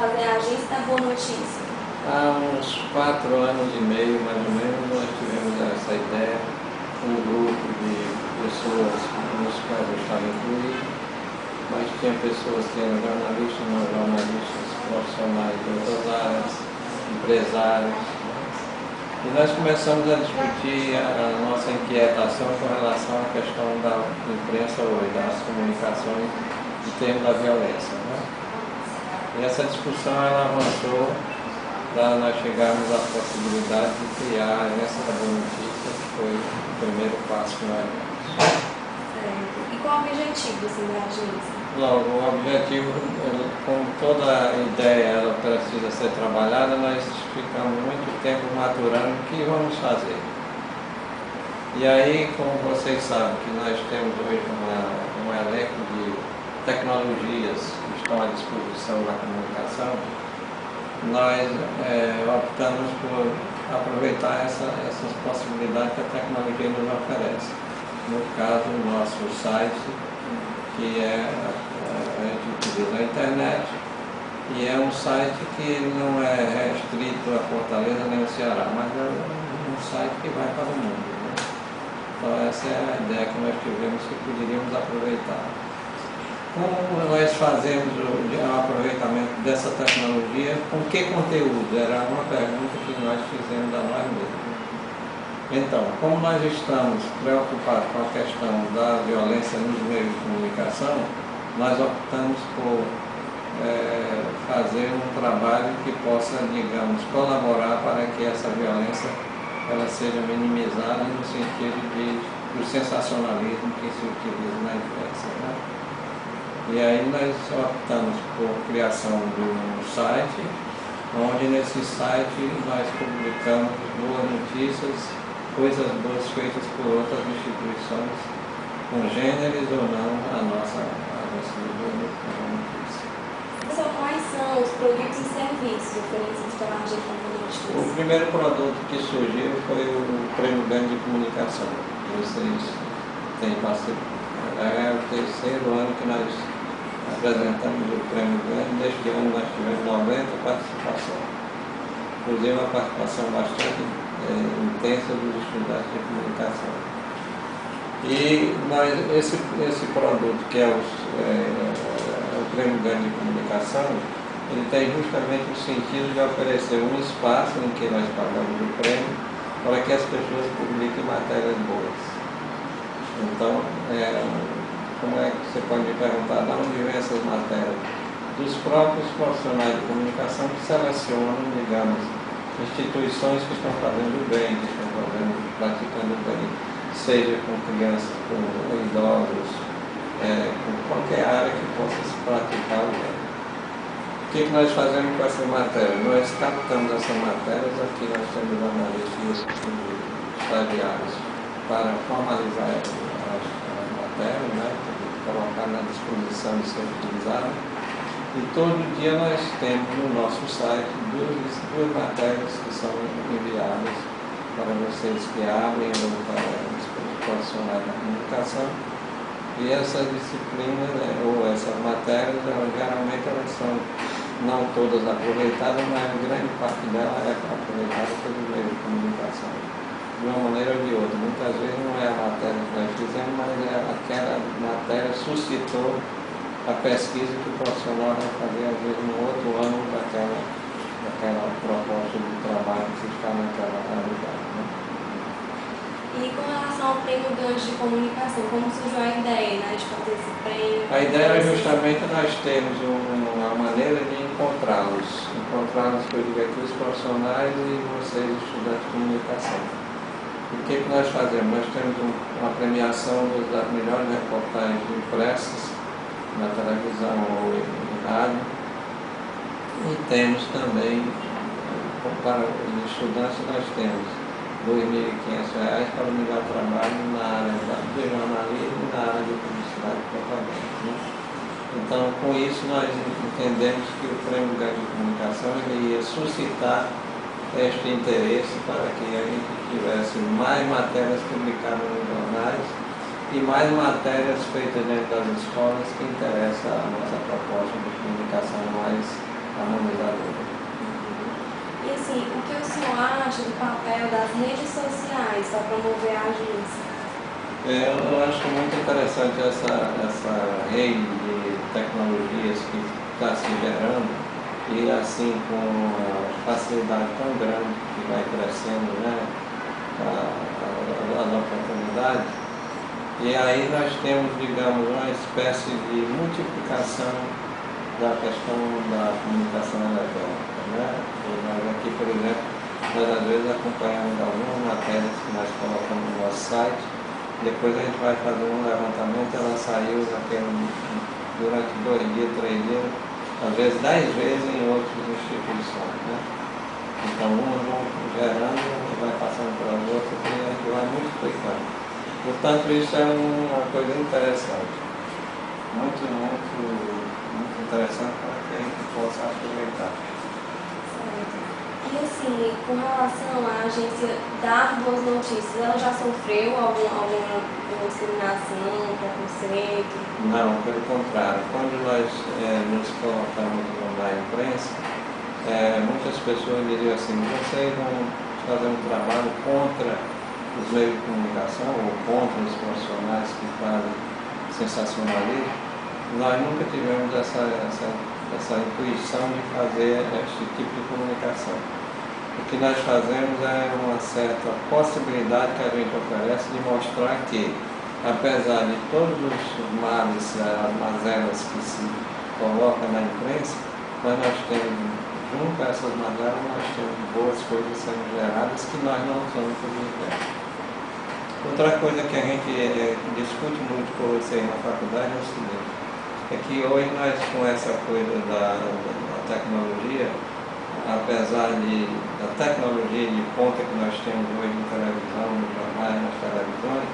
fazer a agência da Boa Notícia? Há uns 4 anos e meio, mais ou menos, nós tivemos essa ideia, um grupo de pessoas nos quais eu estava incluído, mas tinha pessoas que eram jornalistas, não jornalistas, profissionais de outras áreas, empresários. E nós começamos a discutir a nossa inquietação com relação à questão da imprensa hoje, das comunicações em termos da violência, né? E essa discussão ela avançou para nós chegarmos à possibilidade de criar essa Boa Notícia, que foi o primeiro passo que nós demos. E qual o objetivo assim, da agência? Logo, o objetivo, como toda ideia ela precisa ser trabalhada, nós ficamos muito tempo maturando o que vamos fazer. E aí, como vocês sabem, que nós temos hoje um elenco de tecnologias que estão à disposição da comunicação, nós optamos por aproveitar essas possibilidades que a tecnologia nos oferece. No caso, o nosso site, que a gente utiliza a internet, e é um site que não é restrito a Fortaleza nem ao Ceará, mas é um site que vai para o mundo, né? Então essa é a ideia que nós tivemos que poderíamos aproveitar. Como nós fazemos o aproveitamento dessa tecnologia, com que conteúdo? Era uma pergunta que nós fizemos a nós mesmos. Então, como nós estamos preocupados com a questão da violência nos meios de comunicação, nós optamos por fazer um trabalho que possa, digamos, colaborar para que essa violência ela seja minimizada no sentido do sensacionalismo que se utiliza na imprensa, né? E aí nós optamos por criação de um site, onde nesse site nós publicamos boas notícias, coisas boas feitas por outras instituições, congêneres ou não a nossa boa notícia. Professor, quais são os produtos e serviços oferecidos pela agência da Boa Notícia? O primeiro produto que surgiu foi o Prêmio Grande de Comunicação. Vocês têm parceria. É o terceiro ano que nós apresentamos o Prêmio Grande. Neste ano nós tivemos 90 participações. Inclusive uma participação bastante intensa dos estudantes de comunicação. E esse produto, que é o Prêmio Grande de Comunicação, ele tem justamente o sentido de oferecer um espaço em que nós pagamos o prêmio para que as pessoas publiquem matérias boas. Então, como é que você pode me perguntar de onde vem essas matérias? Dos próprios profissionais de comunicação que selecionam, digamos, instituições que estão fazendo bem, que estão praticando bem, seja com crianças, com idosos, com qualquer área que possa se praticar o bem. O que nós fazemos com essa matéria? Nós captamos essas matérias, aqui nós temos analistas estagiários para formalizar as matérias, né, colocar na disposição de ser utilizada. E todo dia nós temos no nosso site duas matérias que são enviadas para vocês que abrem ou para os profissionais da comunicação. E essas disciplinas, ou essas matérias, geralmente elas são não todas aproveitadas, mas a grande parte dela é aproveitada pelo meio de comunicação, de uma maneira ou de outra. Muitas vezes não é a matéria que nós fizemos, mas aquela matéria suscitou a pesquisa que o profissional vai fazer, às vezes, no outro ano daquela proposta de trabalho que está naquela realidade, né? E com relação ao Prêmio Gancho de Comunicação, como surgiu a ideia, né, de fazer esse prêmio? A ideia é justamente nós termos uma maneira de encontrá-los que eu digo aqui, os profissionais e vocês, estudantes de comunicação. O que nós fazemos? Nós temos uma premiação das melhores reportagens impressas na televisão ou em rádio, e temos também, para os estudantes, nós temos R$ 2.500 para o melhor trabalho na área do jornalismo e na área de publicidade e propaganda, né? Então, com isso, nós entendemos que o Prêmio Grande de Comunicação ia suscitar este interesse para que a gente tivesse mais matérias publicadas nos jornais e mais matérias feitas dentro das escolas que interessam a nossa proposta de comunicação mais harmonizada. acha do papel das redes sociais para promover a agência? Eu acho muito interessante essa rede de tecnologias que está se gerando e assim com a facilidade tão grande que vai crescendo, né, as oportunidades. E aí nós temos, digamos, uma espécie de multiplicação da questão da comunicação eletrônica, né? E nós aqui, por exemplo, nós às vezes acompanhamos algumas matérias que nós colocamos no nosso site, depois a gente vai fazer um levantamento, ela saiu durante 2 dias, 3 dias, às vezes 10 vezes em outras instituições, né? Então umas vão gerando e vai passando para as outras e a gente vai multiplicando. Portanto, isso é uma coisa interessante, muito interessante para que a gente possa aproveitar. E assim, com relação à agência dar boas notícias, ela já sofreu alguma discriminação, preconceito? Não, pelo contrário. Quando nós nos colocamos na imprensa, muitas pessoas diziam assim, vocês vão fazer um trabalho contra os meios de comunicação ou contra os profissionais que fazem sensacionalismo. Nós nunca tivemos essa intuição de fazer este tipo de comunicação. O que nós fazemos é uma certa possibilidade que a gente oferece de mostrar que, apesar de todos os males, as mazelas que se colocam na imprensa, mas nós temos, junto a essas mazelas, nós temos boas coisas sendo geradas que nós não somos publicados. Outra coisa que a gente discute muito com você na faculdade é o seguinte, é que hoje nós, com essa coisa da tecnologia, apesar da tecnologia de ponta que nós temos hoje na televisão, nos jornais, nas televisões,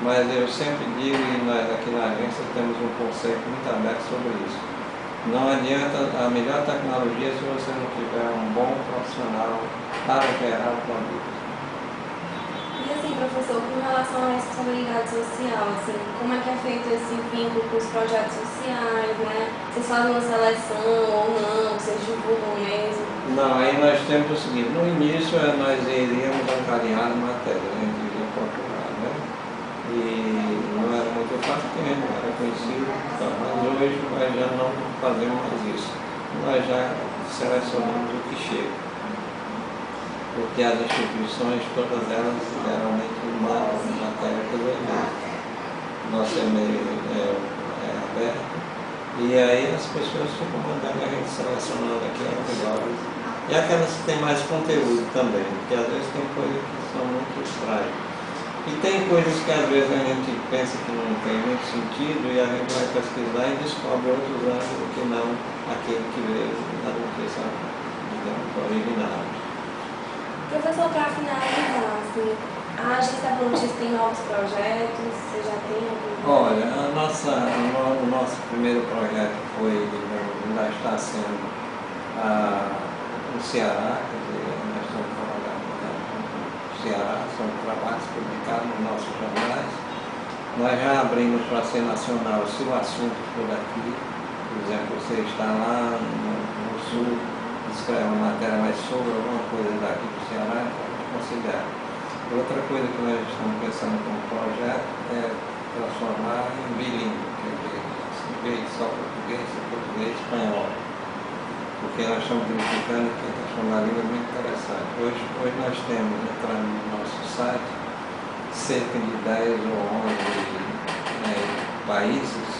mas eu sempre digo, e nós aqui na agência temos um conceito muito aberto sobre isso. Não adianta a melhor tecnologia se você não tiver um bom profissional para gerar o produto. E assim, professor, com relação à responsabilidade social, assim, como é que é feito esse vínculo com os projetos sociais, né? Vocês fazem uma seleção ou não, vocês divulgam mesmo? Não, aí nós temos o seguinte, no início nós iríamos angariar a matéria, a gente iria procurar, né? E não era muito fácil porque a gente não era conhecido, então, mas hoje nós já não fazemos mais isso. Nós já selecionamos o que chega. Porque as instituições, todas elas, geralmente mandam matéria pelo e-mail. Nosso e-mail é aberto. E aí as pessoas ficam mandando a gente selecionando aquelas melhores. E aquelas que têm mais conteúdo também, porque às vezes tem coisas que são muito estranhas. E tem coisas que às vezes a gente pensa que não tem muito sentido e a gente vai pesquisar e descobre outros ângulos que não aquele que veio da notícia, digamos, original. Professor, para finalizar, assim, a agência da Notícia tem novos projetos? Você já tem algum? Olha, o nosso primeiro projeto foi, digamos, ainda está sendo no Ceará, quer dizer, nós estamos trabalhando no Ceará, são trabalhos publicados nos nossos jornais. Nós já abrimos para ser nacional se o assunto for daqui, por exemplo, você está lá no Sul, escreve uma matéria mais sobre alguma coisa daqui do Ceará, pode considerar. Outra coisa que nós estamos pensando como projeto é transformar em bilíngue, quer dizer, em vez de só português e espanhol. Porque nós estamos verificando que a questão da língua é muito interessante. Hoje nós temos, entrando no nosso site, cerca de 10 ou 11 países,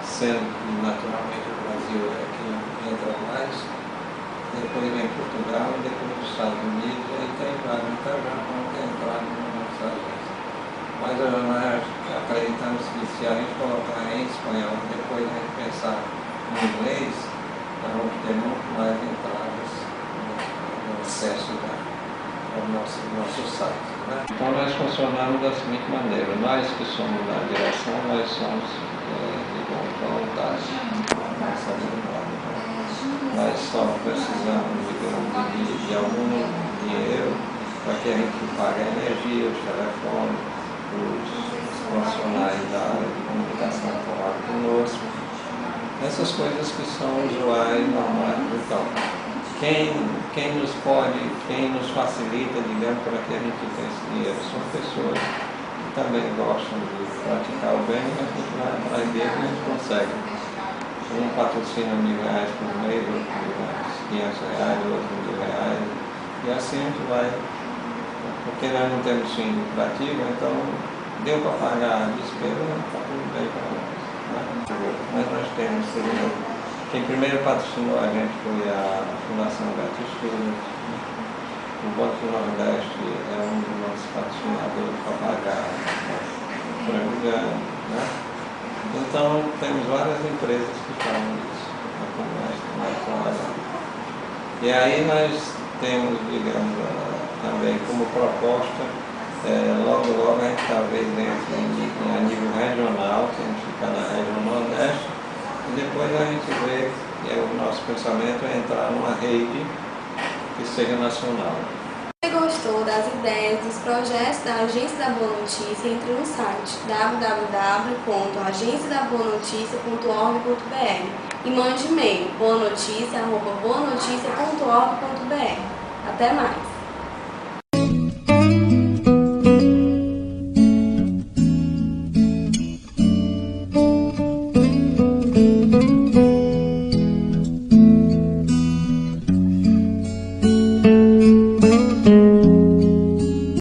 sendo que naturalmente o Brasil é que entra mais, depois vem Portugal e depois os Estados Unidos, e aí tem vários, então já vão ter entrado na nossa agência. Mas nós acreditamos que se a gente colocar em espanhol, depois a gente pensar em inglês, nós vamos ter muito mais entradas no acesso ao nosso site. Né? Então nós funcionamos da seguinte maneira, nós que somos da direção, nós somos voluntários, nós somos nós só precisamos, digamos, de algum dinheiro para que a gente pague a energia, os telefones, os profissionais da área de comunicação que trabalham conosco, essas coisas que são usuais normais. Então, quem nos facilita, digamos, para que a gente tenha esse dinheiro, são pessoas que também gostam de praticar o bem, mas a gente vai atrás deles e a gente consegue. Um patrocina R$1.000 por mês, outro R$500, outro R$1.000, e assim a gente vai, porque nós não temos fim lucrativo, então deu para pagar a despesa, está tudo bem para nós. Mas nós temos, quem primeiro patrocinou a gente foi a Fundação Beto Estudos. O Banco do Nordeste é um dos nossos patrocinadores para pagar o prêmio Gandhi, né? Então temos várias empresas que fazem isso, como nós trabalhamos. E aí nós temos, digamos, também como proposta, logo a gente talvez entre a nível regional, que a gente fica na região Nordeste, e depois a gente vê, o nosso pensamento é entrar numa rede que seja nacional. Se você gostou das ideias, dos projetos da Agência da Boa Notícia, entre no site www.agenciadaboanoticia.org.br e mande e-mail boanoticia@boanoticia.org.br. Até mais!